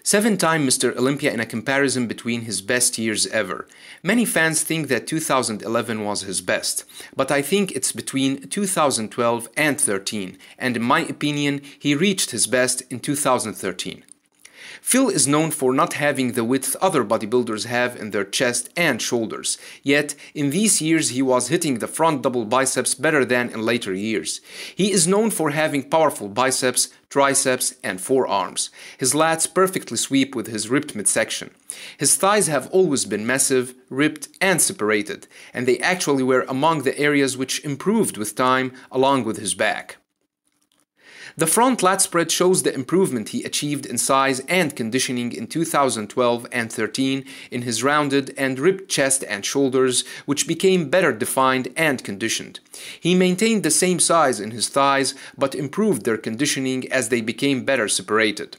Seven-time Mr. Olympia in a comparison between his best years ever. Many fans think that 2011 was his best, but I think it's between 2012 and 13, and in my opinion, he reached his best in 2013. Phil is known for not having the width other bodybuilders have in their chest and shoulders, yet in these years he was hitting the front double biceps better than in later years. He is known for having powerful biceps, triceps and forearms. His lats perfectly sweep with his ripped midsection. His thighs have always been massive, ripped and separated, and they actually were among the areas which improved with time along with his back. The front lat spread shows the improvement he achieved in size and conditioning in 2012 and 13 in his rounded and ripped chest and shoulders, which became better defined and conditioned. He maintained the same size in his thighs, but improved their conditioning as they became better separated.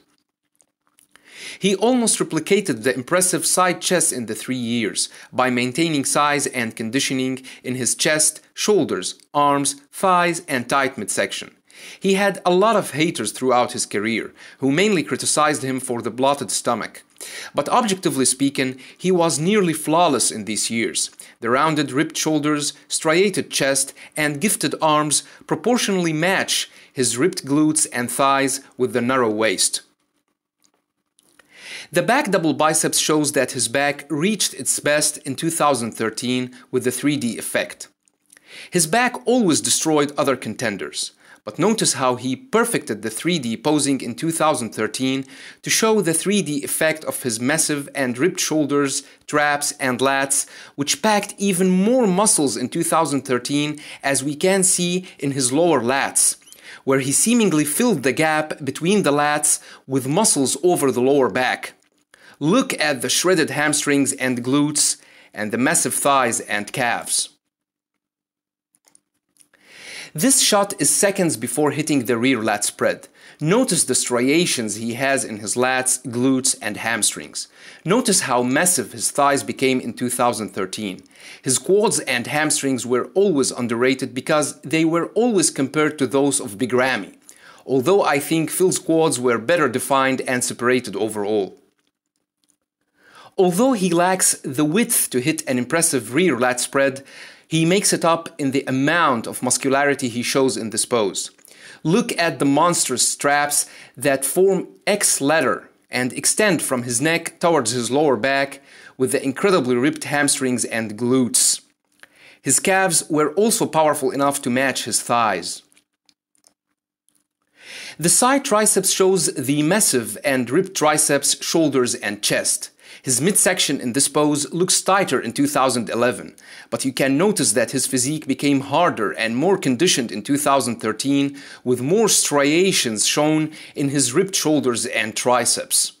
He almost replicated the impressive side chest in the 3 years by maintaining size and conditioning in his chest, shoulders, arms, thighs, and tight midsection. He had a lot of haters throughout his career, who mainly criticized him for the bloated stomach. But objectively speaking, he was nearly flawless in these years. The rounded, ripped shoulders, striated chest, and gifted arms proportionally match his ripped glutes and thighs with the narrow waist. The back double biceps shows that his back reached its best in 2013 with the 3D effect. His back always destroyed other contenders. But notice how he perfected the 3D posing in 2013 to show the 3D effect of his massive and ripped shoulders, traps and lats, which packed even more muscles in 2013, as we can see in his lower lats, where he seemingly filled the gap between the lats with muscles over the lower back. Look at the shredded hamstrings and glutes and the massive thighs and calves. This shot is seconds before hitting the rear lat spread. Notice the striations he has in his lats, glutes and hamstrings. Notice how massive his thighs became in 2013. His quads and hamstrings were always underrated because they were always compared to those of Big Ramy, although I think Phil's quads were better defined and separated overall. Although he lacks the width to hit an impressive rear lat spread, he makes it up in the amount of muscularity he shows in this pose. Look at the monstrous straps that form X letter and extend from his neck towards his lower back with the incredibly ripped hamstrings and glutes. His calves were also powerful enough to match his thighs. The side triceps shows the massive and ripped triceps, shoulders and chest. His midsection in this pose looks tighter in 2011, but you can notice that his physique became harder and more conditioned in 2013, with more striations shown in his ripped shoulders and triceps.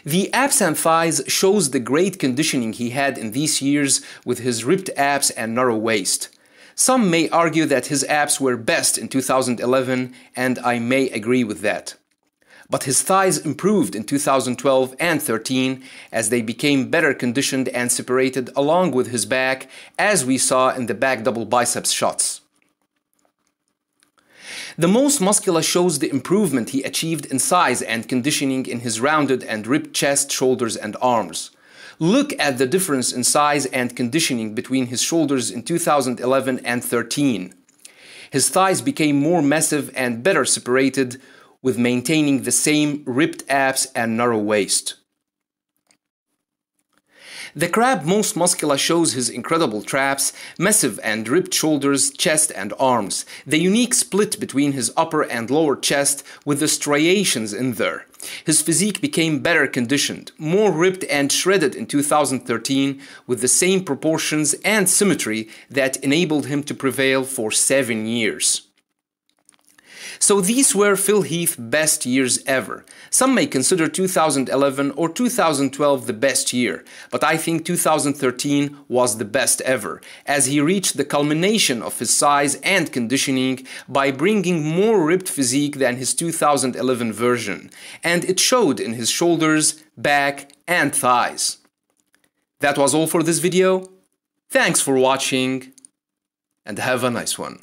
The abs and thighs shows the great conditioning he had in these years with his ripped abs and narrow waist. Some may argue that his abs were best in 2011, and I may agree with that. But his thighs improved in 2012 and 13 as they became better conditioned and separated along with his back, as we saw in the back double biceps shots. The most muscular shows the improvement he achieved in size and conditioning in his rounded and ripped chest, shoulders and arms. Look at the difference in size and conditioning between his shoulders in 2011 and 13. His thighs became more massive and better separated, with maintaining the same ripped abs and narrow waist. The crab most muscular shows his incredible traps, massive and ripped shoulders, chest and arms, the unique split between his upper and lower chest with the striations in there. His physique became better conditioned, more ripped and shredded in 2013 with the same proportions and symmetry that enabled him to prevail for 7 years. So these were Phil Heath's best years ever. Some may consider 2011 or 2012 the best year, but I think 2013 was the best ever, as he reached the culmination of his size and conditioning by bringing more ripped physique than his 2011 version, and it showed in his shoulders, back and thighs. That was all for this video. Thanks for watching, and have a nice one.